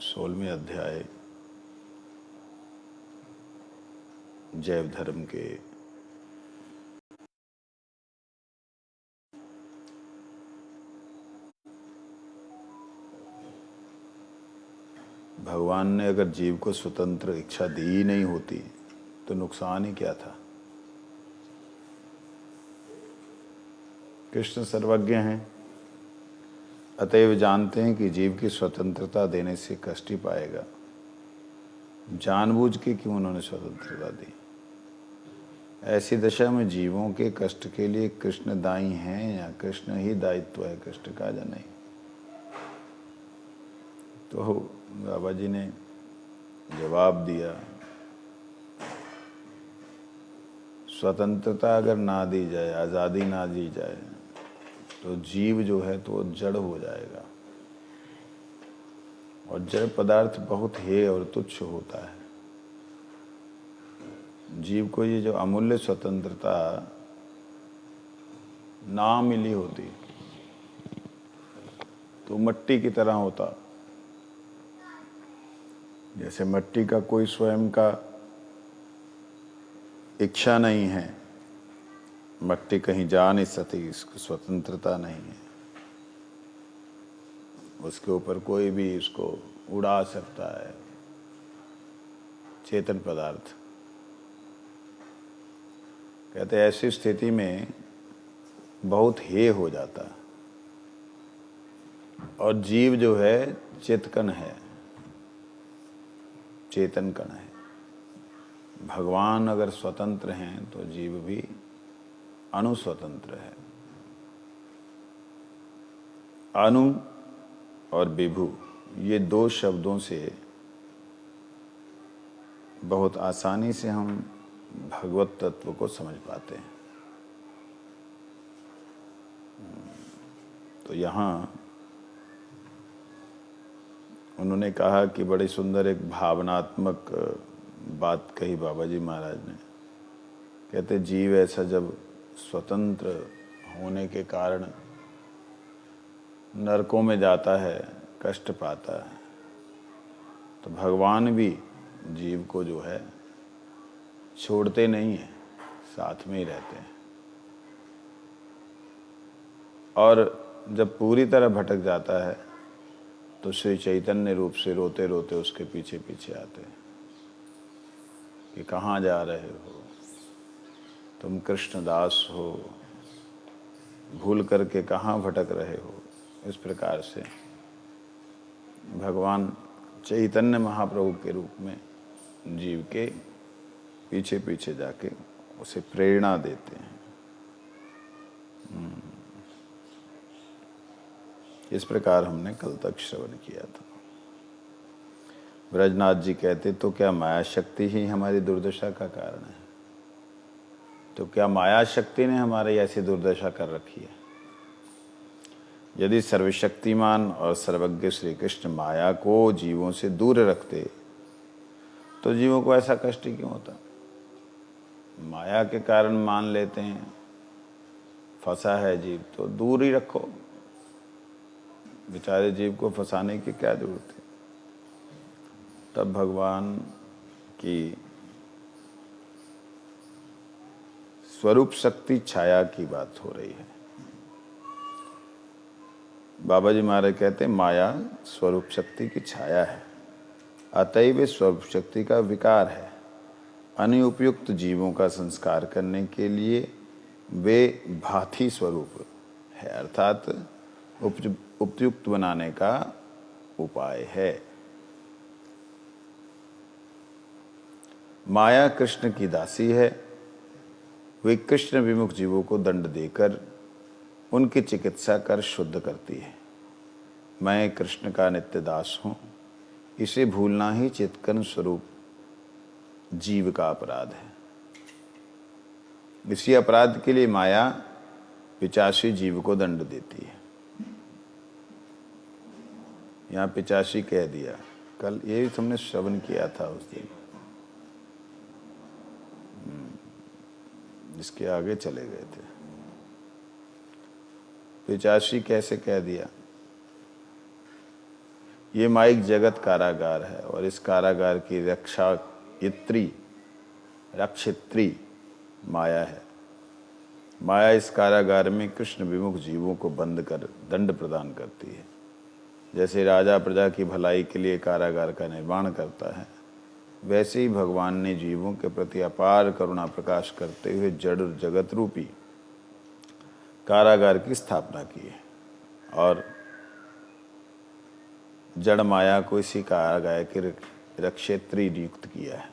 16वें अध्याय जैव धर्म के भगवान ने अगर जीव को स्वतंत्र इच्छा दी ही नहीं होती तो नुकसान ही क्या था। कृष्ण सर्वज्ञ हैं, अतएव जानते हैं कि जीव की स्वतंत्रता देने से कष्ट ही पाएगा। जानबूझ के क्यों उन्होंने स्वतंत्रता दी। ऐसी दशा में जीवों के कष्ट के लिए कृष्ण दायी हैं या कृष्ण ही दायित्व है कष्ट का या नहीं। तो बाबा जी ने जवाब दिया, स्वतंत्रता अगर ना दी जाए, आज़ादी ना दी जाए तो जीव जो है तो जड़ हो जाएगा और जड़ पदार्थ बहुत हेय और तुच्छ होता है। जीव को ये जो अमूल्य स्वतंत्रता ना मिली होती तो मट्टी की तरह होता। जैसे मट्टी का कोई स्वयं का इच्छा नहीं है, मट्टी कहीं जा नहीं सकती, इसको स्वतंत्रता नहीं है, उसके ऊपर कोई भी इसको उड़ा सकता है चेतन पदार्थ। कहते हैं ऐसी स्थिति में बहुत हेय हो जाता और जीव जो है चेतकन है, चेतन कण है। भगवान अगर स्वतंत्र हैं तो जीव भी अनुस्वतंत्र है। अनु और विभु ये दो शब्दों से बहुत आसानी से हम भगवत तत्व को समझ पाते हैं। तो यहाँ उन्होंने कहा कि बड़ी सुंदर एक भावनात्मक बात कही बाबा जी महाराज ने। कहते जीव ऐसा जब स्वतंत्र होने के कारण नरकों में जाता है, कष्ट पाता है, तो भगवान भी जीव को जो है छोड़ते नहीं हैं, साथ में ही रहते हैं। और जब पूरी तरह भटक जाता है तो श्री चैतन्य रूप से रोते रोते उसके पीछे पीछे आते हैं कि कहाँ जा रहे हो, तुम कृष्णदास हो, भूल करके कहाँ भटक रहे हो। इस प्रकार से भगवान चैतन्य महाप्रभु के रूप में जीव के पीछे पीछे जाके उसे प्रेरणा देते हैं। इस प्रकार हमने कल तक श्रवण किया था। ब्रजनाथ जी कहते तो क्या माया शक्ति ही हमारी दुर्दशा का कारण है? तो क्या माया शक्ति ने हमारी ऐसी दुर्दशा कर रखी है? यदि सर्वशक्तिमान और सर्वज्ञ श्री कृष्ण माया को जीवों से दूर रखते तो जीवों को ऐसा कष्ट ही क्यों होता? माया के कारण मान लेते हैं फंसा है जीव, तो दूर ही रखो। बेचारे जीव को फंसाने की क्या जरूरत है? तब भगवान की स्वरूप शक्ति छाया की बात हो रही है। बाबा जी महाराज कहते हैं माया स्वरूप शक्ति की छाया है, अतएव स्वरूप शक्ति का विकार है। अनुपयुक्त जीवों का संस्कार करने के लिए वे भाथी स्वरूप है, अर्थात उपयुक्त बनाने का उपाय है। माया कृष्ण की दासी है, वे कृष्ण विमुख जीवों को दंड देकर उनकी चिकित्सा कर शुद्ध करती है। मैं कृष्ण का नित्य दास हूँ, इसे भूलना ही चित्कन स्वरूप जीव का अपराध है। इसी अपराध के लिए माया पिचासी जीव को दंड देती है। यहाँ पिचासी कह दिया, कल ये भी तुमने श्रवण किया था उस दिन। इसके आगे चले गए थे। पिचासी कैसे कह दिया? ये माइक जगत कारागार है और इस कारागार की रक्षित्री माया है। माया इस कारागार में कृष्ण विमुख जीवों को बंद कर दंड प्रदान करती है। जैसे राजा प्रजा की भलाई के लिए कारागार का निर्माण करता है, वैसे ही भगवान ने जीवों के प्रति अपार करुणा प्रकाश करते हुए जड़ जगत रूपी कारागार की स्थापना की है और जड़ माया को इसी कारागार के रक्षेत्री नियुक्त किया है।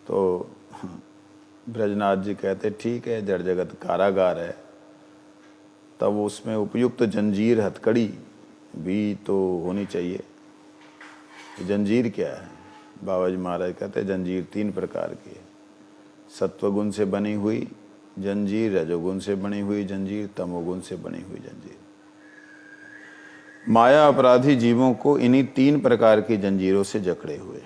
तो ब्रजनाथ जी कहते ठीक है, जड़ जगत कारागार है, तब उसमें उपयुक्त जंजीर हथकड़ी भी तो होनी चाहिए। जंजीर क्या है? बाबा जी महाराज कहते हैं जंजीर 3 प्रकार की है। सत्वगुण से बनी हुई जंजीर, रजोगुण से बनी हुई जंजीर, तमोगुण से बनी हुई जंजीर। माया अपराधी जीवों को इन्हीं 3 प्रकार की जंजीरों से जकड़े हुए।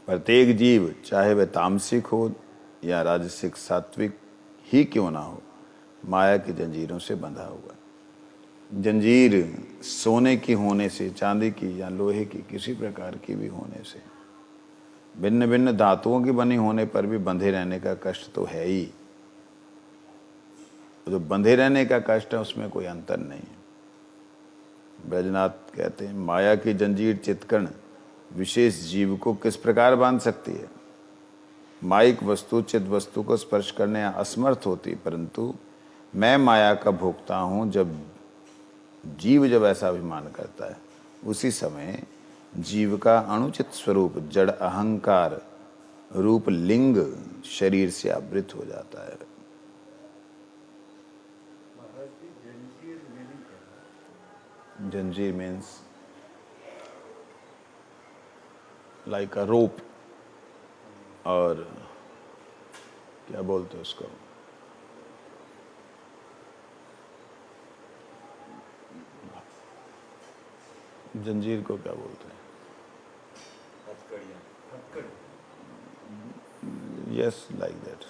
प्रत्येक जीव चाहे वह तामसिक हो या राजसिक सात्विक ही क्यों ना हो, माया की जंजीरों से बंधा हुआ है। जंजीर सोने की होने से, चांदी की या लोहे की किसी प्रकार की भी होने से, भिन्न भिन्न धातुओं की बनी होने पर भी बंधे रहने का कष्ट तो है ही। जो बंधे रहने का कष्ट है उसमें कोई अंतर नहीं है। ब्रजनाथ कहते हैं माया की जंजीर चित्कर्ण विशेष जीव को किस प्रकार बांध सकती है? माइक वस्तु चित वस्तु को स्पर्श करने असमर्थ होती, परंतु मैं माया का भोक्ता हूं जब ऐसा अभिमान करता है, उसी समय जीव का अनुचित स्वरूप जड़ अहंकार रूप लिंग शरीर से आवृत हो जाता है। जंजीर मीन्स लाइक अ रोप, और क्या बोलते हैं उसको, जंजीर को क्या बोलते हैं? Yes, like that.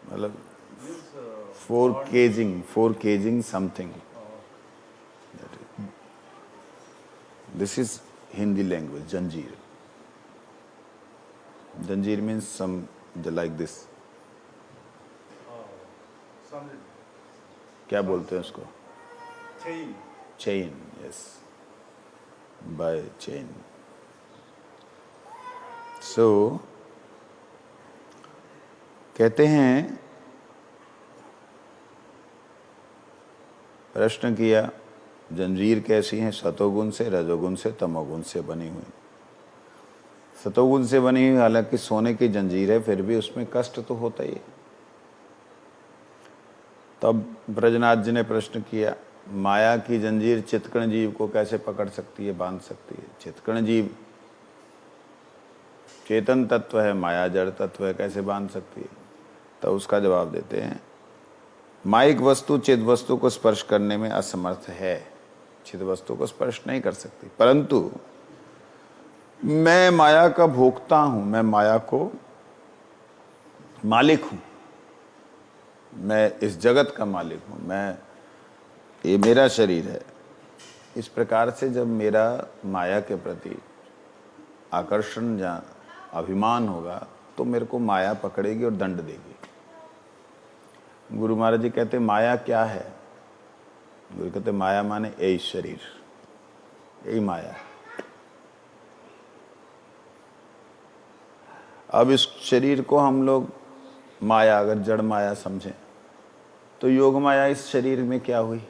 मतलब for caging something. This is Hindi language, Janjeer. Janjeer means like this. क्या बोलते हैं उसको? Chain, yes. By chain. So, कहते हैं, प्रश्न किया जंजीर कैसी है? सतोगुण से, रजोगुण से, तमोगुण से बनी हुई। सतोगुण से बनी हुई हालांकि सोने की जंजीर है, फिर भी उसमें कष्ट तो होता ही है। तब ब्रजनाथ जी ने प्रश्न किया माया की जंजीर चित्कर्ण जीव को कैसे पकड़ सकती है, बांध सकती है? चित्कर्ण जीव चेतन तत्व है, माया जड़ तत्व है, कैसे बांध सकती है? तब उसका जवाब देते हैं माइक वस्तु चिद वस्तु को स्पर्श करने में असमर्थ है, चिद वस्तु को स्पर्श नहीं कर सकती, परंतु मैं माया का भोक्ता हूं, मैं माया को मालिक हूं, मैं इस जगत का मालिक हूं, ये मेरा शरीर है। इस प्रकार से जब मेरा माया के प्रति आकर्षण या अभिमान होगा तो मेरे को माया पकड़ेगी और दंड देगी। गुरु महाराज जी कहते माया क्या है? गुरु कहते माया माने यही शरीर, यही माया। अब इस शरीर को हम लोग माया, अगर जड़ माया समझें तो योग माया इस शरीर में क्या हुई?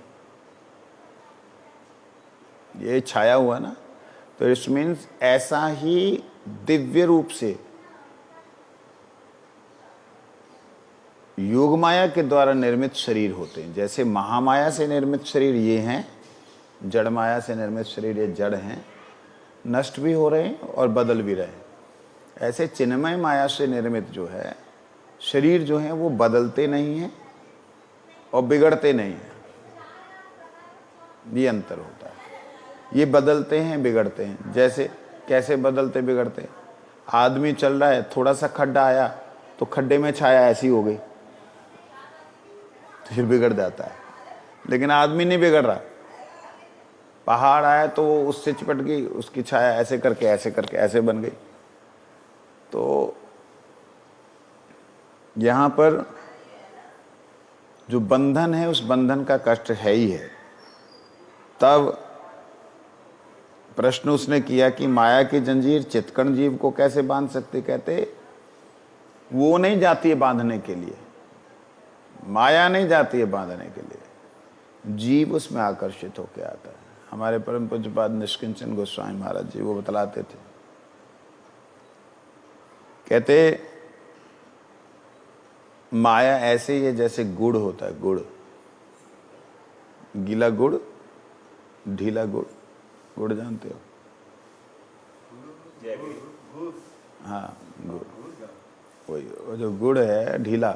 ये छाया हुआ ना, तो इट मीन्स ऐसा ही दिव्य रूप से योग माया के द्वारा निर्मित शरीर होते हैं। जैसे महामाया से निर्मित शरीर ये हैं, जड़ माया से निर्मित शरीर ये जड़ हैं, नष्ट भी हो रहे हैं और बदल भी रहे हैं। ऐसे चिन्मय माया से निर्मित जो है शरीर जो है वो बदलते नहीं हैं और बिगड़ते नहीं हैं, ये अंतर होता है। ये बदलते हैं, बिगड़ते हैं। जैसे कैसे बदलते बिगड़ते? आदमी चल रहा है, थोड़ा सा खड्डा आया तो खड्डे में छाया ऐसी हो गई, फिर बिगड़ जाता है। लेकिन आदमी नहीं बिगड़ रहा, पहाड़ आया तो वो उससे चिपट गई, उसकी छाया ऐसे करके ऐसे बन गई। तो यहाँ पर जो बंधन है उस बंधन का कष्ट है ही है। तब प्रश्न उसने किया कि माया की जंजीर चित्कण जीव को कैसे बांध सकती। कहते वो नहीं जाती है बांधने के लिए, माया नहीं जाती है बांधने के लिए, जीव उसमें आकर्षित होकर आता है। हमारे परम पूज्यपाद निष्किंचन गोस्वामी महाराज जी वो बतलाते थे, कहते माया ऐसे ही है जैसे गुड़ होता है, गुड़, गीला गुड़, ढीला गुड़, गुड़ जानते हो? हाँ गुड़, वही वो जो गुड़ है ढीला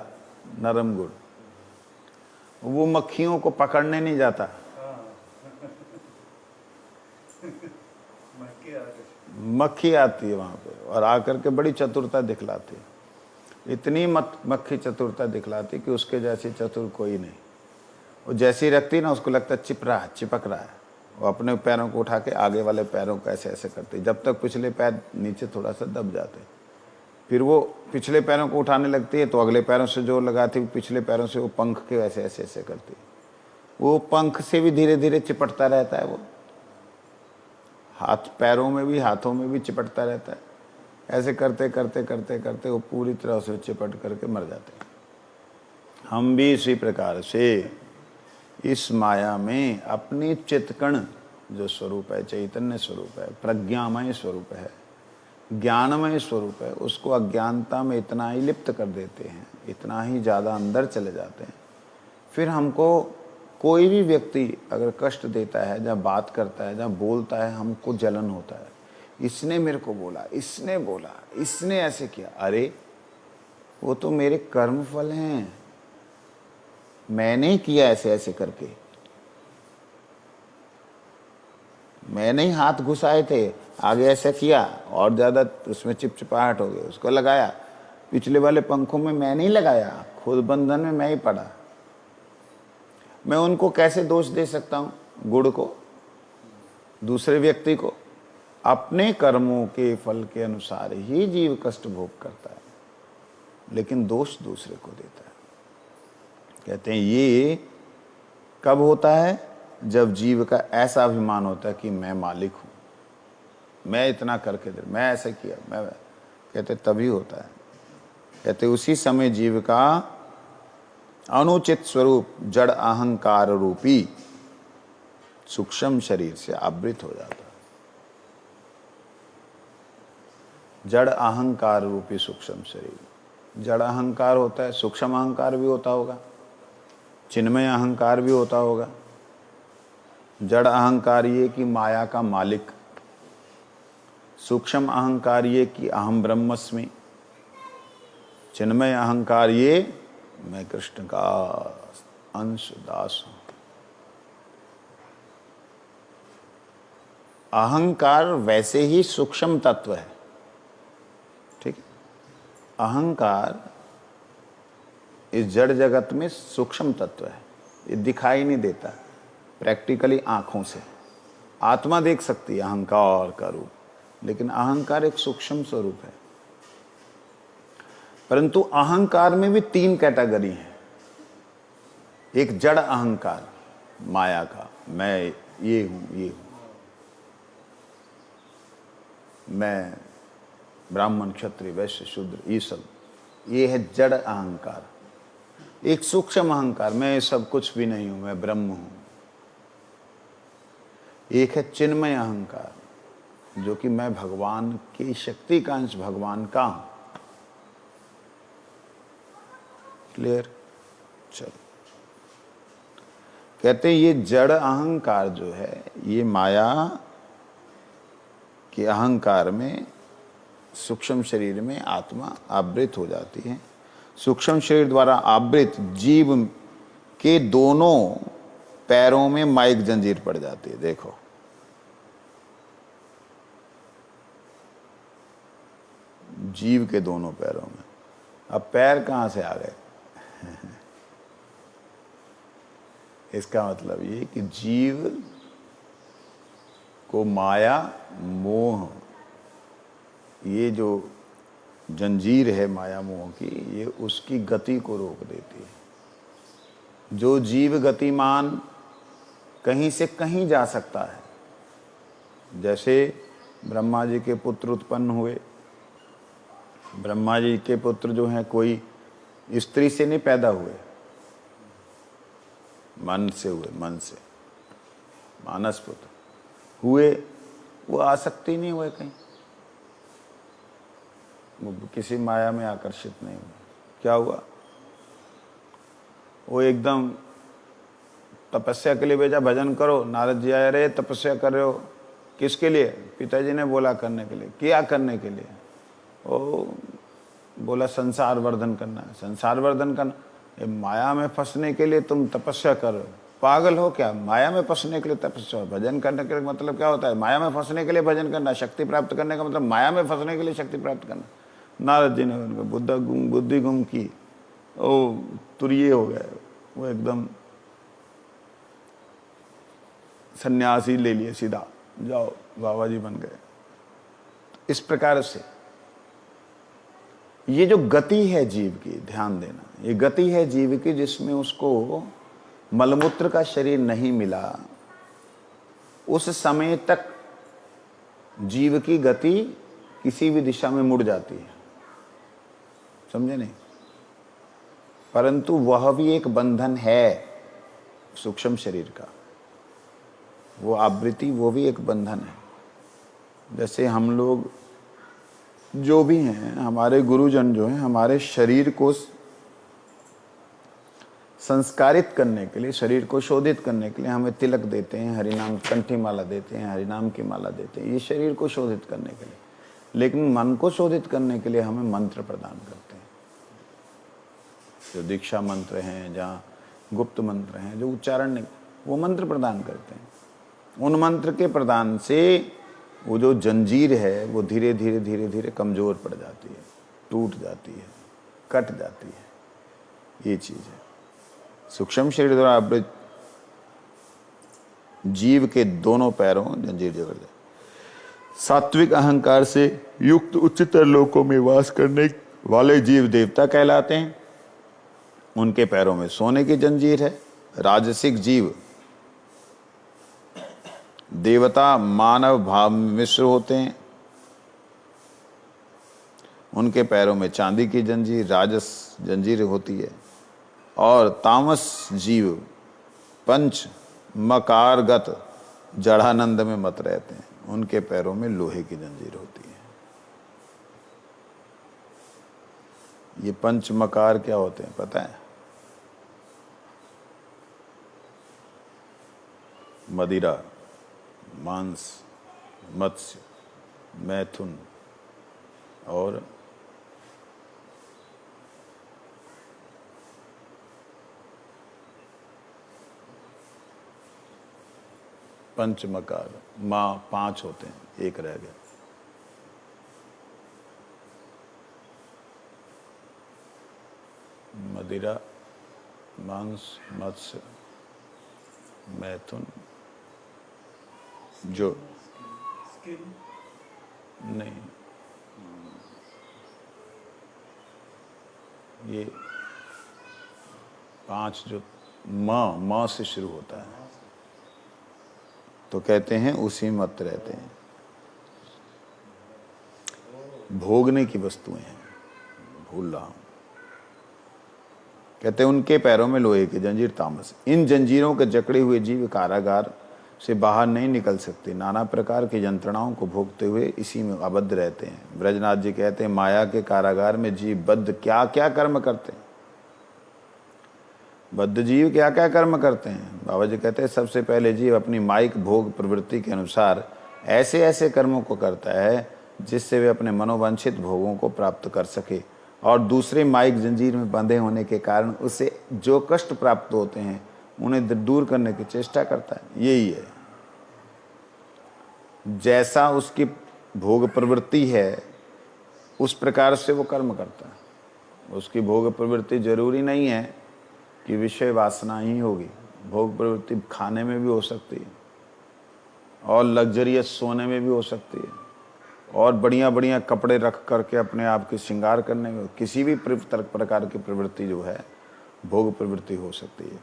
नरम गुड़, वो मक्खियों को पकड़ने नहीं जाता, मक्खी आती है वहां पे और आकर के बड़ी चतुरता दिखलाती है। इतनी मक्खी चतुरता दिखलाती कि उसके जैसी चतुर कोई नहीं। वो जैसी रखती ना उसको लगता चिपक रहा है। वो अपने पैरों को उठा के आगे वाले पैरों को ऐसे ऐसे करती, जब तक पिछले पैर नीचे थोड़ा सा दब जाते, फिर वो पिछले पैरों को उठाने लगती है तो अगले पैरों से जोर लगाती, पिछले पैरों से वो पंख के ऐसे ऐसे ऐसे करती। वो पंख से भी धीरे धीरे चिपटता रहता है, वो हाथ पैरों में भी हाथों में भी चिपटता रहता है। ऐसे करते करते करते करते वो पूरी तरह से चिपट करके मर जाते हैं। हम भी इसी प्रकार से इस माया में अपनी चित्कण जो स्वरूप है, चैतन्य स्वरूप है, प्रज्ञामय स्वरूप है, ज्ञानमय स्वरूप है, उसको अज्ञानता में इतना ही लिप्त कर देते हैं, इतना ही ज़्यादा अंदर चले जाते हैं। फिर हमको कोई भी व्यक्ति अगर कष्ट देता है, जब बात करता है, जब बोलता है, हमको जलन होता है। इसने मेरे को बोला, इसने बोला, इसने ऐसे किया। अरे वो तो मेरे कर्म फल हैं, मैंने ही किया ऐसे ऐसे करके, मैंने ही हाथ घुसाए थे, आगे ऐसा किया और ज़्यादा उसमें चिपचिपाहट हो गई, उसको लगाया, पिछले वाले पंखों में मैंने ही लगाया, खुद बंधन में मैं ही पड़ा। मैं उनको कैसे दोष दे सकता हूँ? गुड़ को, दूसरे व्यक्ति को? अपने कर्मों के फल के अनुसार ही जीव कष्ट भोग करता है, लेकिन दोष दूसरे को देता है। कहते हैं ये कब होता है? जब जीव का ऐसा अभिमान होता है कि मैं मालिक हूँ, मैं इतना करके दे, मैं ऐसे किया, मैं, कहते तभी होता है। कहते उसी समय जीव का अनुचित स्वरूप जड़ अहंकार रूपी सूक्ष्म शरीर से आवृत हो जाता है। जड़ अहंकार रूपी सूक्ष्म शरीर, जड़ अहंकार होता है, सूक्ष्म अहंकार भी होता होगा, चिन्मय अहंकार भी होता होगा। जड़ अहंकार ये कि माया का मालिक, सूक्ष्म अहंकार ये कि अहम ब्रह्मस्मि, चिन्मय अहंकार ये मैं कृष्ण का अंश दास हूं। अहंकार वैसे ही सूक्ष्म तत्व है, ठीक है? अहंकार इस जड़ जगत में सूक्ष्म तत्व है, ये दिखाई नहीं देता प्रैक्टिकली आंखों से। आत्मा देख सकती है अहंकार का रूप, लेकिन अहंकार एक सूक्ष्म स्वरूप है। परंतु अहंकार में भी तीन कैटेगरी हैं। एक जड़ अहंकार माया का, मैं ये हूं, ये हूं, मैं ब्राह्मण क्षत्रिय वैश्य शूद्र, ये सब, ये है जड़ अहंकार। एक सूक्ष्म अहंकार, मैं सब कुछ भी नहीं हूं, मैं ब्रह्म हूं। एक है चिन्मय अहंकार, जो कि मैं भगवान की शक्ति का अंश, भगवान का हूं। क्लियर? चलो, कहते हैं ये जड़ अहंकार जो है, ये माया के अहंकार में सूक्ष्म शरीर में आत्मा आवृत हो जाती है। सूक्ष्म शरीर द्वारा आवृत जीव के दोनों पैरों में माइक जंजीर पड़ जाती है। देखो, जीव के दोनों पैरों में। अब पैर कहां से आ गए? इसका मतलब ये कि जीव को माया मोह, ये जो जंजीर है माया मोह की, ये उसकी गति को रोक देती है। जो जीव गतिमान कहीं से कहीं जा सकता है, जैसे ब्रह्मा जी के पुत्र उत्पन्न हुए। ब्रह्मा जी के पुत्र जो हैं कोई स्त्री से नहीं पैदा हुए, मन से हुए, मन से मानस पुत्र हुए। वो आसक्ति नहीं हुए कहीं, वो किसी माया में आकर्षित नहीं हुए। क्या हुआ? वो एकदम तपस्या के लिए भेजा, भजन करो। नारद जी आए, अरे तपस्या कर रहे हो किसके लिए? पिताजी ने बोला करने के लिए। क्या करने के लिए? ओ बोला संसार वर्धन करना है। संसार वर्धन करना, ये माया में फंसने के लिए तुम तपस्या कर रहे हो? पागल हो क्या? माया में फंसने के लिए तपस्या? भजन करने के मतलब क्या होता है? माया में फंसने के लिए भजन करना। शक्ति प्राप्त करने का मतलब माया में फंसने के लिए शक्ति प्राप्त करना। नारद जी ने उनको बुद्धि गुम की, ओ तुरिये हो गए। वो एकदम सन्यासी ले लिए, सीधा जाओ बाबा जी बन गए। इस प्रकार से ये जो गति है जीव की, ध्यान देना, ये गति है जीव की जिसमें उसको मलमूत्र का शरीर नहीं मिला। उस समय तक जीव की गति किसी भी दिशा में मुड़ जाती है, समझे नहीं? परंतु वह भी एक बंधन है सूक्ष्म शरीर का, वो आवृत्ति, वो भी एक बंधन है। जैसे हम लोग जो भी हैं, हमारे गुरुजन जो हैं, हमारे शरीर को संस्कारित करने के लिए, शरीर को शोधित करने के लिए हमें तिलक देते हैं, हरिनाम कंठी माला देते हैं, हरिनाम की माला देते हैं, ये शरीर को शोधित करने के लिए। लेकिन मन को शोधित करने के लिए हमें मंत्र प्रदान करते हैं। जो दीक्षा मंत्र हैं, जहाँ गुप्त मंत्र हैं, जो उच्चारण नहीं, वो मंत्र प्रदान करते हैं। उन मंत्र के प्रदान से वो जो जंजीर है वो धीरे धीरे धीरे धीरे कमज़ोर पड़ जाती है, टूट जाती है, कट जाती है। ये चीज़ है। सूक्ष्म शरीर द्वारा आवृत जीव के दोनों पैरों जंजीर जकड़ जाए। सात्विक अहंकार से युक्त उच्चतर लोकों में वास करने वाले जीव देवता कहलाते हैं। उनके पैरों में सोने की जंजीर है। राजसिक जीव देवता मानव भाव में मिश्र होते हैं। उनके पैरों में चांदी की जंजीर, राजस जंजीर होती है। और तामस जीव पंच मकारगत जड़ानंद में मत रहते हैं। उनके पैरों में लोहे की जंजीर होती है। ये पंच मकार क्या होते हैं पता है? मदिरा, मांस, मत्स्य, मैथुन और पंचमकार। माँ 5 होते हैं, एक रह गया। मदिरा, मांस, मत्स्य, मैथुन, जो नहीं, ये 5 जो माँ से शुरू होता है, तो कहते हैं उसी मत रहते हैं। भोगने की वस्तुएं हैं, भूल रहा हूं। कहते हैं उनके पैरों में लोहे की जंजीर, तामस। इन जंजीरों के जकड़े हुए जीव कारागार से बाहर नहीं निकल सकते। नाना प्रकार की यंत्रणाओं को भोगते हुए इसी में आबद्ध रहते हैं। ब्रजनाथ जी कहते हैं माया के कारागार में जीव बद्ध क्या क्या कर्म करते हैं। बद्ध जीव क्या क्या कर्म करते हैं? बाबा जी कहते हैं सबसे पहले जीव अपनी माइक भोग प्रवृत्ति के अनुसार ऐसे ऐसे कर्मों को करता है जिससे वे अपने मनोवांछित भोगों को प्राप्त कर सके, और दूसरे माइक जंजीर में बंधे होने के कारण उसे जो कष्ट प्राप्त होते हैं उन्हें दूर करने की चेष्टा करता है। यही है, जैसा उसकी भोग प्रवृत्ति है उस प्रकार से वो कर्म करता है। उसकी भोग प्रवृत्ति जरूरी नहीं है कि विषय वासना ही होगी। भोग प्रवृत्ति खाने में भी हो सकती है, और लग्जरियस सोने में भी हो सकती है, और बढ़िया बढ़िया कपड़े रख करके अपने आप के श्रृंगार करने में, किसी भी प्रकार की प्रवृत्ति जो है भोग प्रवृत्ति हो सकती है।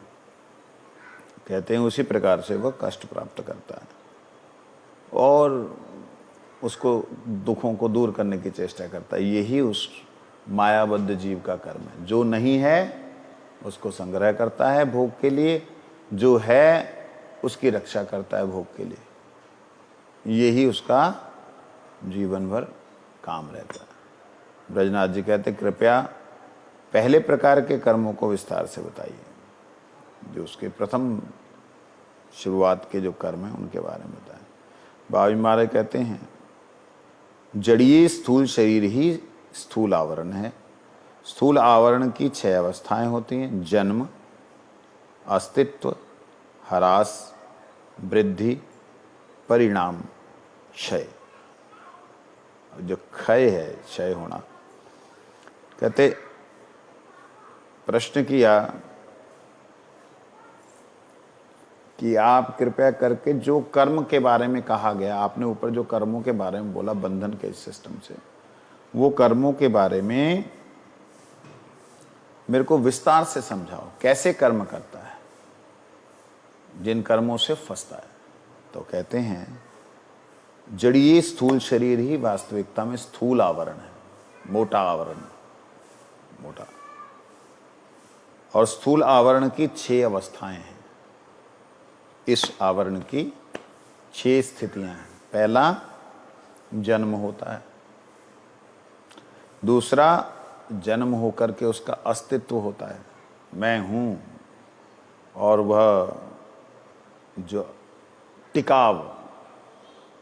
कहते हैं उसी प्रकार से वह कष्ट प्राप्त करता है और उसको दुखों को दूर करने की चेष्टा करता है। यही उस मायाबद्ध जीव का कर्म है। जो नहीं है उसको संग्रह करता है भोग के लिए, जो है उसकी रक्षा करता है भोग के लिए। यही उसका जीवन भर काम रहता है। ब्रजनाथ जी कहते कृपया पहले प्रकार के कर्मों को विस्तार से बताइए, जो उसके प्रथम शुरुआत के जो कर्म हैं उनके बारे में बताएं। बाबा जी महाराज कहते हैं जड़ीय स्थूल शरीर ही स्थूल आवरण है। स्थूल आवरण की 6 अवस्थाएं होती हैं: जन्म, अस्तित्व, ह्रास, वृद्धि, परिणाम, क्षय। जो क्षय है, क्षय होना, कहते प्रश्न किया कि आप कृपया करके जो कर्म के बारे में कहा गया, आपने ऊपर जो कर्मों के बारे में बोला बंधन के सिस्टम से, वो कर्मों के बारे में मेरे को विस्तार से समझाओ। कैसे कर्म करता है, जिन कर्मों से फंसता है। तो कहते हैं जड़ीय स्थूल शरीर ही वास्तविकता में स्थूल आवरण है, मोटा आवरण, मोटा। और स्थूल आवरण की 6 अवस्थाएं हैं। इस आवरण की 6 स्थितियां हैं। पहला जन्म होता है, दूसरा जन्म होकर के उसका अस्तित्व होता है, मैं हूं, और वह जो टिकाव,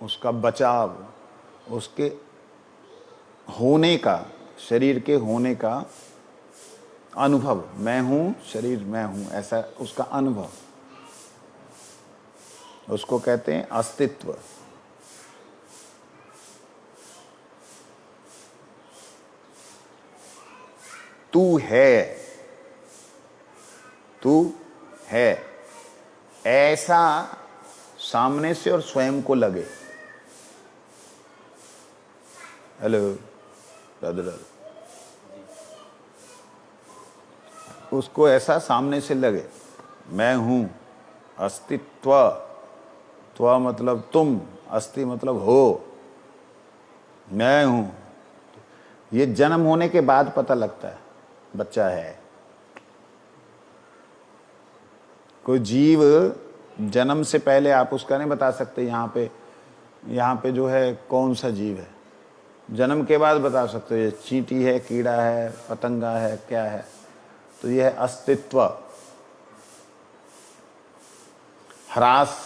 उसका बचाव, उसके होने का, शरीर के होने का अनुभव, मैं हूं शरीर, मैं हूं, ऐसा उसका अनुभव, उसको कहते हैं अस्तित्व। तू है, तू है, ऐसा सामने से और स्वयं को लगे। हेलो ब्रदर, उसको ऐसा सामने से लगे, मैं हूं, अस्तित्व, त्व मतलब तुम, अस्ति मतलब हो, मैं हूं। ये जन्म होने के बाद पता लगता है बच्चा है। कोई जीव जन्म से पहले आप उसका नहीं बता सकते यहाँ पे जो है कौन सा जीव है। जन्म के बाद बता सकते हो, ये चींटी है, कीड़ा है, पतंगा है, क्या है। तो यह है अस्तित्व। ह्रास,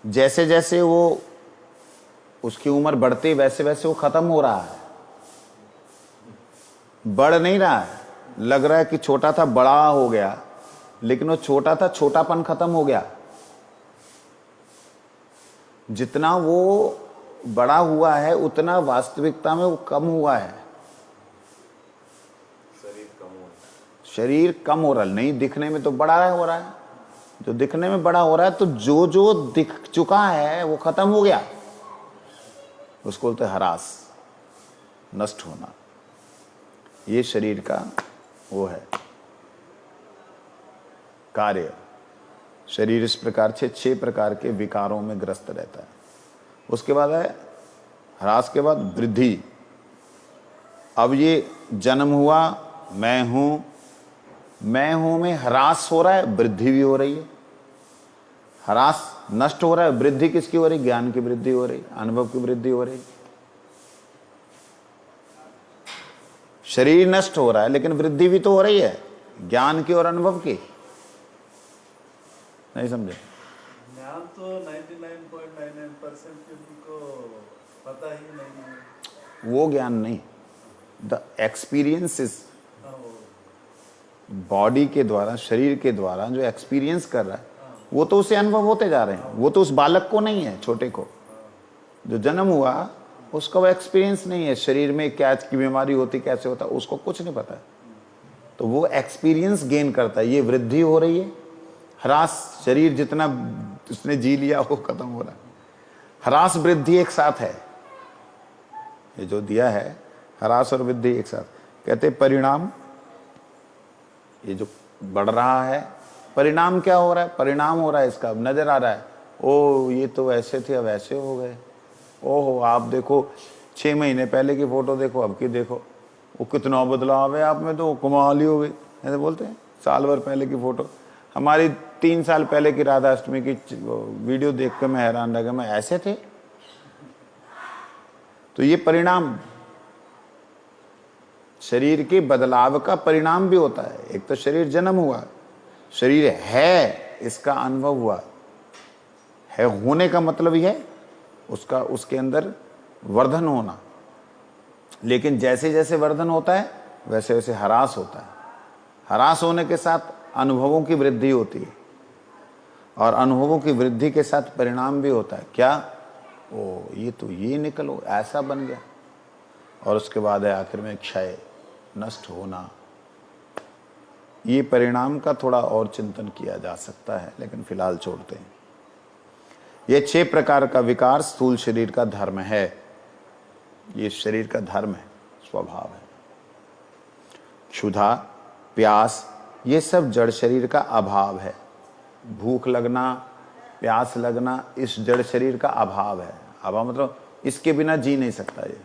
जैसे जैसे वो उसकी उम्र बढ़ती वैसे वैसे वो खत्म हो रहा है, बढ़ नहीं रहा है। लग रहा है कि छोटा था बड़ा हो गया, लेकिन वो छोटा था, छोटापन खत्म हो गया। जितना वो बड़ा हुआ है उतना वास्तविकता में वो कम हुआ है। शरीर कम हो रहा है, नहीं दिखने में तो बड़ा हो रहा है। जो दिखने में बड़ा हो रहा है, तो जो जो दिख चुका है वो खत्म हो गया। उसको बोलते हैं ह्रास, नष्ट होना। ये शरीर का वो है कार्य। शरीर इस प्रकार से 6 प्रकार के विकारों में ग्रस्त रहता है। उसके बाद है ह्रास के बाद वृद्धि। अब ये जन्म हुआ, मैं हूं में ह्रास हो रहा है, वृद्धि भी हो रही है। ह्रास नष्ट हो रहा है, वृद्धि किसकी हो रही? ज्ञान की वृद्धि हो रही, अनुभव की वृद्धि हो रही। शरीर नष्ट हो रहा है लेकिन वृद्धि भी तो हो रही है, ज्ञान की और अनुभव की। नहीं समझे? ज्ञान तो 99.99% किसी को पता ही नहीं है। वो ज्ञान नहीं, द एक्सपीरियंसेस, बॉडी के द्वारा, शरीर के द्वारा जो एक्सपीरियंस कर रहा है वो तो उसे अनुभव होते जा रहे हैं। वो तो उस बालक को नहीं है, छोटे को जो जन्म हुआ उसका वो एक्सपीरियंस नहीं है। शरीर में क्या की बीमारी होती, कैसे होता, उसको कुछ नहीं पता है। तो वो एक्सपीरियंस गेन करता है। ये वृद्धि हो रही है। ह्रास, शरीर जितना उसने जी लिया वो खत्म हो रहा है। ह्रास वृद्धि एक साथ है, ये जो दिया है ह्रास और वृद्धि एक साथ। कहते परिणाम, ये जो बढ़ रहा है, परिणाम क्या हो रहा है? परिणाम हो रहा है इसका, नजर आ रहा है, ओ ये तो ऐसे थे अब ऐसे हो गए। ओहो आप देखो 6 महीने पहले की फोटो देखो, अब की देखो, वो कितना बदलाव है आप में, तो कमाल ही हो गई, ऐसे बोलते हैं। साल भर पहले की फोटो, हमारी 3 साल पहले की राधा अष्टमी की वीडियो देख कर मैं हैरान रह गया, मैं ऐसे थे। तो ये परिणाम, शरीर के बदलाव का परिणाम भी होता है। एक तो शरीर जन्म हुआ, शरीर है इसका अनुभव हुआ, है होने का मतलब ही है उसका, उसके अंदर वर्धन होना। लेकिन जैसे जैसे वर्धन होता है वैसे वैसे ह्रास होता है। ह्रास होने के साथ अनुभवों की वृद्धि होती है, और अनुभवों की वृद्धि के साथ परिणाम भी होता है। क्या? ओ ये तो ये निकलो ऐसा बन गया। और उसके बाद है आखिर में क्षय, नष्ट होना। ये परिणाम का थोड़ा और चिंतन किया जा सकता है, लेकिन फिलहाल छोड़ते हैं। ये 6 प्रकार का विकार स्थूल शरीर का धर्म है। ये शरीर का धर्म है, स्वभाव है। क्षुधा, प्यास, ये सब जड़ शरीर का अभाव है। भूख लगना, प्यास लगना, इस जड़ शरीर का अभाव है। अभाव मतलब इसके बिना जी नहीं सकता, ये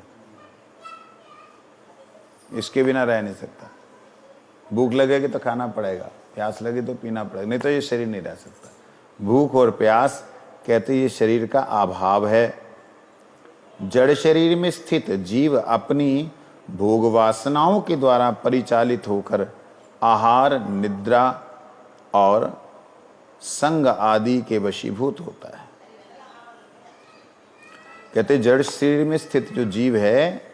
इसके बिना रह नहीं सकता। भूख लगेगी तो खाना पड़ेगा, प्यास लगी तो पीना पड़ेगा, नहीं तो ये शरीर नहीं रह सकता। भूख और प्यास कहते ये शरीर का अभाव है। जड़ शरीर में स्थित जीव अपनी भोग वासनाओं के द्वारा परिचालित होकर आहार, निद्रा और संग आदि के वशीभूत होता है। कहते जड़ शरीर में स्थित जो जीव है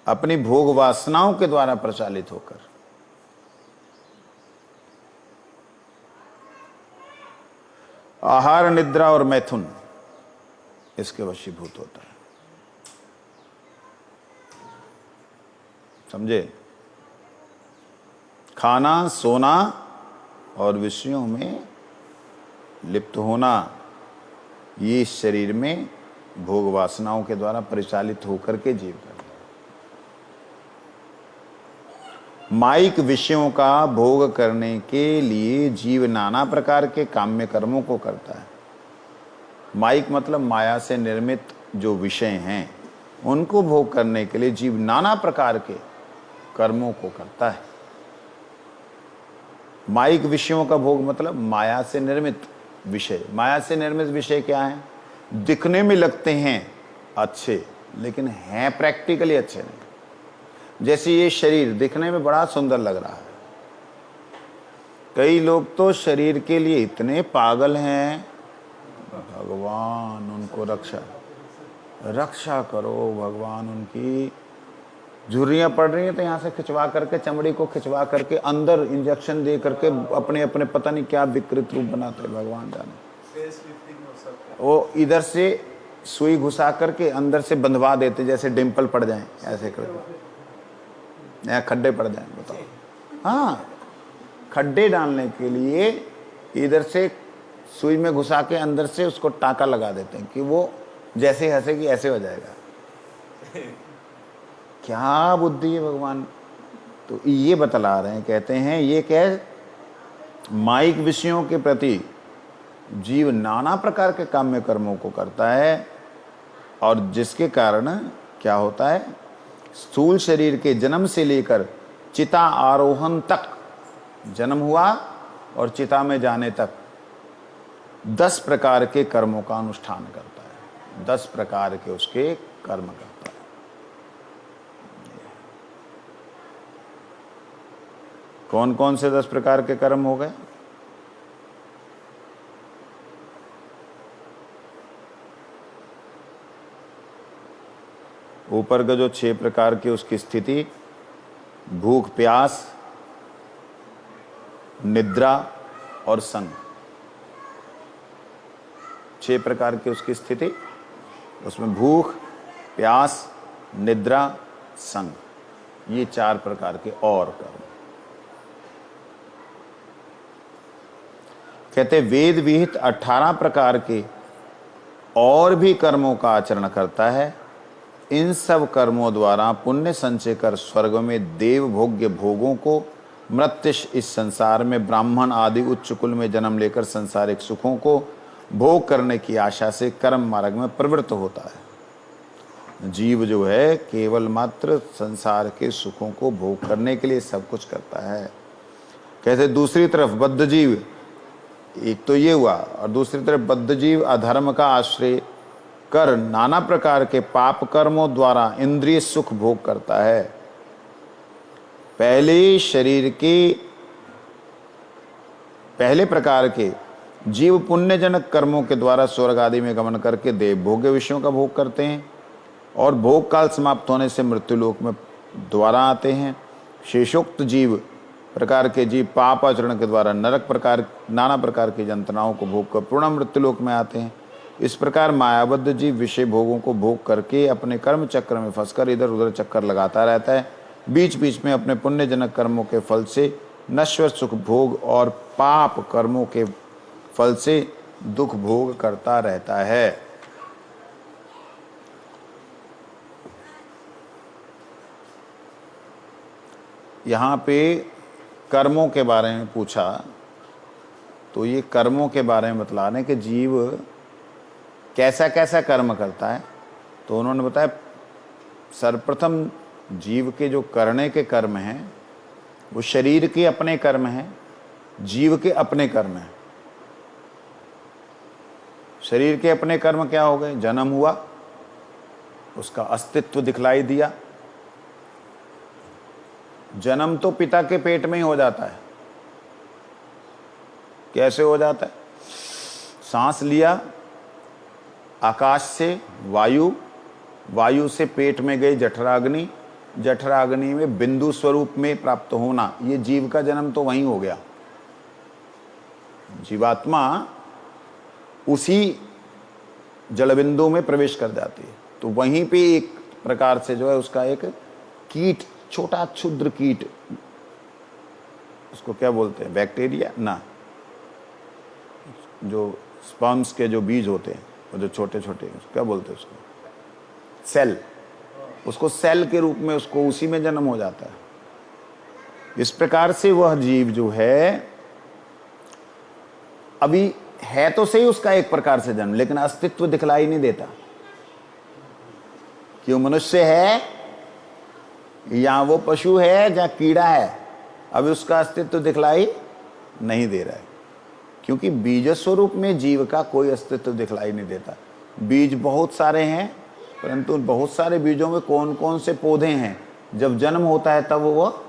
अपनी भोग वासनाओं के द्वारा प्रचालित होकर आहार, निद्रा और मैथुन इसके वशीभूत होता है। समझे? खाना, सोना और विषयों में लिप्त होना, ये इस शरीर में भोग वासनाओं के द्वारा परिचालित होकर के जीव करता है। माइक विषयों का भोग करने के लिए जीव नाना प्रकार के काम्य कर्मों को करता है। माइक मतलब माया से निर्मित जो विषय हैं उनको भोग करने के लिए जीव नाना प्रकार के कर्मों को करता है। माइक विषयों का भोग मतलब माया से निर्मित विषय। माया से निर्मित विषय क्या है? दिखने में लगते हैं अच्छे, लेकिन हैं प्रैक्टिकली अच्छे नहीं। जैसे ये शरीर दिखने में बड़ा सुंदर लग रहा है, कई लोग तो शरीर के लिए इतने पागल हैं, भगवान उनको रक्षा करो, भगवान उनकी झुर्रियाँ पड़ रही हैं तो यहाँ से खिंचवा करके, चमड़ी को खिंचवा करके अंदर इंजेक्शन दे करके अपने अपने पता नहीं क्या विकृत रूप बनाते हैं, भगवान जाने। वो इधर से सुई घुसा करके अंदर से बंधवा देते, जैसे डिम्पल पड़ जाएं, ऐसे करके या खड्डे पड़ जाएं। बताओ, हाँ, खड्डे डालने के लिए इधर से सुई में घुसा के अंदर से उसको टाका लगा देते हैं कि वो जैसे हंसेगी ऐसे हो जाएगा। क्या बुद्धि है भगवान! तो ये बतला रहे हैं, कहते हैं ये क्या, माइक विषयों के प्रति जीव नाना प्रकार के काम्य कर्मों को करता है, और जिसके कारण क्या होता है, स्थूल शरीर के जन्म से लेकर चिता आरोहण तक, जन्म हुआ और चिता में जाने तक 10 प्रकार के कर्मों का अनुष्ठान करता है। 10 प्रकार के उसके कर्म करता है। कौन कौन से 10 प्रकार के कर्म हो गए? ऊपर का जो 6 प्रकार की उसकी स्थिति, भूख, प्यास, निद्रा और संग, 6 प्रकार की उसकी स्थिति, उसमें भूख, प्यास, निद्रा, संग, ये 4 प्रकार के और कर्म। कहते वेद विहित 18 प्रकार के और भी कर्मों का आचरण करता है, इन सब कर्मों द्वारा पुण्य संचय कर स्वर्ग में देव भोग्य भोगों को, मृत्युश इस संसार में ब्राह्मण आदि उच्च कुल में जन्म लेकर संसारिक सुखों को भोग करने की आशा से कर्म मार्ग में प्रवृत्त होता है। जीव जो है केवल मात्र संसार के सुखों को भोग करने के लिए सब कुछ करता है। कैसे दूसरी तरफ बद्ध जीव, एक तो ये हुआ, और दूसरी तरफ बद्ध जीव अधर्म का आश्रय कर नाना प्रकार के पाप कर्मों द्वारा इंद्रिय सुख भोग करता है। पहले प्रकार के जीव पुण्यजनक कर्मों के द्वारा स्वर्ग आदि में गमन करके देव भोग्य विषयों का भोग करते हैं और भोग काल समाप्त होने से मृत्युलोक में द्वारा आते हैं। शेषोक्त जीव प्रकार के जीव पाप आचरण के द्वारा नाना प्रकार की यंत्रणाओं को भोग कर पूर्ण मृत्युलोक में आते हैं। इस प्रकार मायाबद्ध जीव विषय भोगों को भोग करके अपने कर्म चक्र में फंसकर इधर उधर चक्कर लगाता रहता है। बीच बीच में अपने पुण्यजनक कर्मों के फल से नश्वर सुख भोग और पाप कर्मों के फल से दुख भोग करता रहता है। यहाँ पे कर्मों के बारे में पूछा, तो ये कर्मों के बारे में बतला रहे कि जीव कैसा कैसा कर्म करता है। तो उन्होंने बताया सर्वप्रथम जीव के जो करने के कर्म हैं वो शरीर के अपने कर्म हैं, जीव के अपने कर्म हैं। शरीर के अपने कर्म क्या हो गए? जन्म हुआ, उसका अस्तित्व दिखलाई दिया। जन्म तो पिता के पेट में ही हो जाता है। कैसे हो जाता है? सांस लिया आकाश से, वायु से पेट में गई जठराग्नि, जठराग्नि में बिंदु स्वरूप में प्राप्त होना, ये जीव का जन्म तो वहीं हो गया। जीवात्मा उसी जलबिंदु में प्रवेश कर जाती है, तो वहीं पे एक प्रकार से जो है उसका एक कीट, छोटा क्षुद्र कीट, उसको क्या बोलते हैं? बैक्टीरिया ना, जो स्पर्म्स के जो बीज होते हैं वो जो छोटे छोटे, क्या बोलते हैं उसको? सेल। उसको सेल के रूप में उसको उसी में जन्म हो जाता है। इस प्रकार से वह जीव जो है अभी है तो सही उसका एक प्रकार से जन्म, लेकिन अस्तित्व दिखलाई नहीं देता कि वो मनुष्य है या वो पशु है या कीड़ा है। अभी उसका अस्तित्व दिखलाई नहीं दे रहा है, क्योंकि बीज स्वरूप में जीव का कोई अस्तित्व दिखलाई नहीं देता। बीज बहुत सारे हैं, परंतु बहुत सारे बीजों में कौन कौन से पौधे हैं, जब जन्म होता है तब वो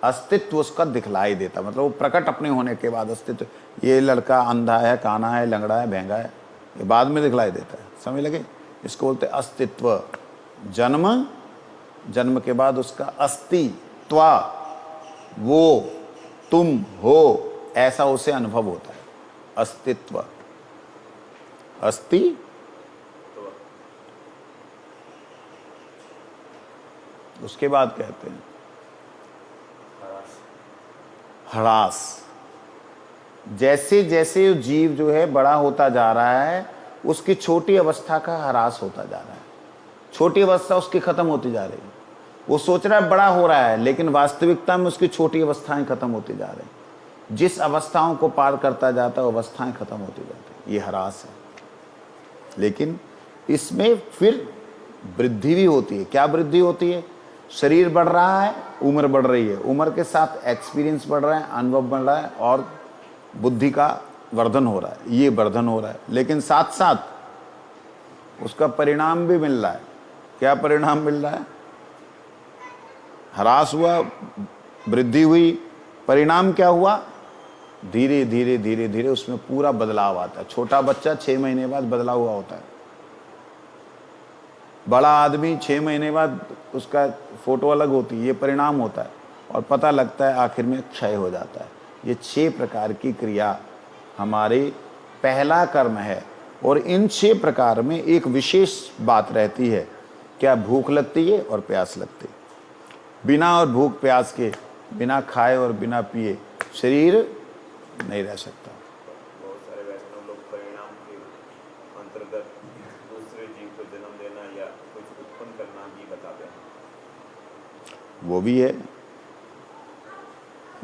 अस्तित्व उसका दिखलाई देता, मतलब वो प्रकट अपने होने के बाद अस्तित्व। ये लड़का अंधा है, काना है, लंगड़ा है, भेंगा है, ये बाद में दिखलाई देता है। समझ लगे? इसको बोलते अस्तित्व। जन्म के बाद उसका अस्तित्व, वो तुम हो, ऐसा उसे अनुभव होता है। अस्तित्व, अस्ति, उसके बाद कहते हैं ह्रास। जैसे जैसे जीव जो है बड़ा होता जा रहा है, उसकी छोटी अवस्था का ह्रास होता जा रहा है। छोटी अवस्था उसकी खत्म होती जा रही है। वो सोच रहा है बड़ा हो रहा है, लेकिन वास्तविकता में उसकी छोटी अवस्थाएं खत्म होती जा रही। जिस अवस्थाओं को पार करता जाता है अवस्थाएं खत्म होती जाती, ये ह्रास है। लेकिन इसमें फिर वृद्धि भी होती है। क्या वृद्धि होती है? शरीर बढ़ रहा है, उम्र बढ़ रही है, उम्र के साथ एक्सपीरियंस बढ़ रहा है, अनुभव बढ़ रहा है, और बुद्धि का वर्धन हो रहा है, ये वर्धन हो रहा है। लेकिन साथ साथ उसका परिणाम भी मिल रहा है। क्या परिणाम मिल रहा है? ह्रास हुआ, वृद्धि हुई, परिणाम क्या हुआ? धीरे धीरे धीरे धीरे उसमें पूरा बदलाव आता है। छोटा बच्चा 6 महीने बाद बदला हुआ होता है, बड़ा आदमी 6 महीने बाद उसका फोटो अलग होती है, ये परिणाम होता है, और पता लगता है आखिर में क्षय हो जाता है। ये 6 प्रकार की क्रिया हमारे पहला कर्म है। और इन 6 प्रकार में एक विशेष बात रहती है, क्या? भूख लगती है और प्यास लगती है। बिना और भूख प्यास के, बिना खाए और बिना पिए शरीर नहीं रह सकता। बहुत सारे वैष्णव लोग परिणाम के अंतर्गत दूसरे जीव को जन्म देना या कुछ उत्पन्न करना भी बताते हैं। वो भी है,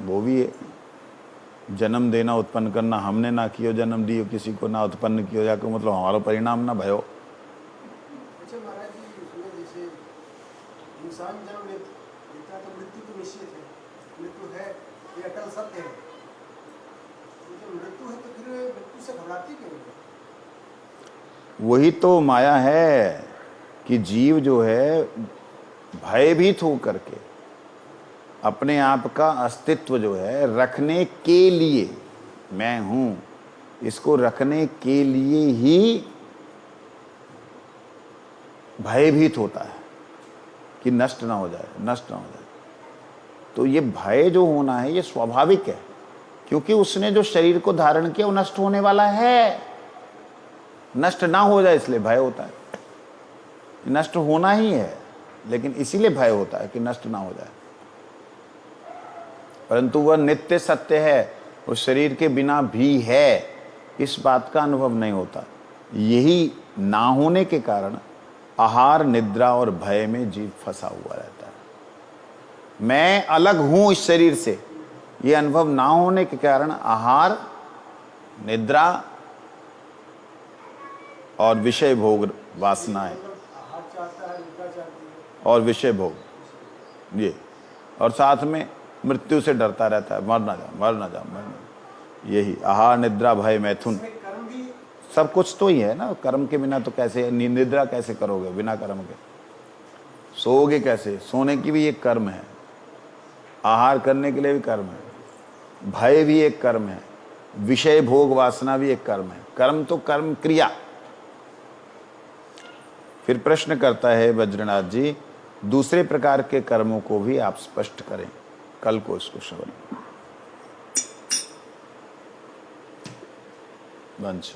वो भी है। जन्म देना उत्पन्न करना, हमने ना कियो जन्म दियो किसी को, ना उत्पन्न कियो जाके, मतलब हमारा परिणाम ना भयो। अच्छा महाराज जी, इसमें जैसे इंसान जन्म लेता तो मृत्यु तो निश्चित है, मृत्यु है, ये अटल सत्य है। तो जब मृत्यु है तो फिर मृत्यु से घबराती क्यों है? वही तो माया है कि जीव जो है भयभीत हो करके अपने आप का अस्तित्व जो है रखने के लिए, मैं हूं इसको रखने के लिए ही भयभीत होता है कि नष्ट ना हो जाए, नष्ट ना हो जाए। तो ये भय जो होना है ये स्वाभाविक है, क्योंकि उसने जो शरीर को धारण किया वो नष्ट होने वाला है। नष्ट ना हो जाए इसलिए भय होता है। नष्ट होना ही है, लेकिन इसीलिए भय होता है कि नष्ट ना हो जाए। परंतु वह नित्य सत्य है, उस शरीर के बिना भी है, इस बात का अनुभव नहीं होता। यही ना होने के कारण आहार, निद्रा और भय में जीव फंसा हुआ रहता है। मैं अलग हूं इस शरीर से, यह अनुभव ना होने के कारण आहार, निद्रा और विषय भोग वासनाएं आहार चाहता है, निद्रा चाहती है, और विषय भोग, ये, और साथ में मृत्यु से डरता रहता है, मर ना जाओ, मर ना जाओ, मर ना जाओ। यही आहार, निद्रा, भय, मैथुन, इसमें कर्म भी सब कुछ तो ही है ना। कर्म के बिना तो कैसे, निद्रा कैसे करोगे बिना कर्म के? सोओगे कैसे? सोने की भी एक कर्म है, आहार करने के लिए भी कर्म है, भय भी एक कर्म है, विषय भोग वासना भी एक कर्म है। कर्म तो कर्म क्रिया। फिर प्रश्न करता है बद्रीनाथ जी, दूसरे प्रकार के कर्मों को भी आप स्पष्ट करें। कल को इसको श्रवण वंश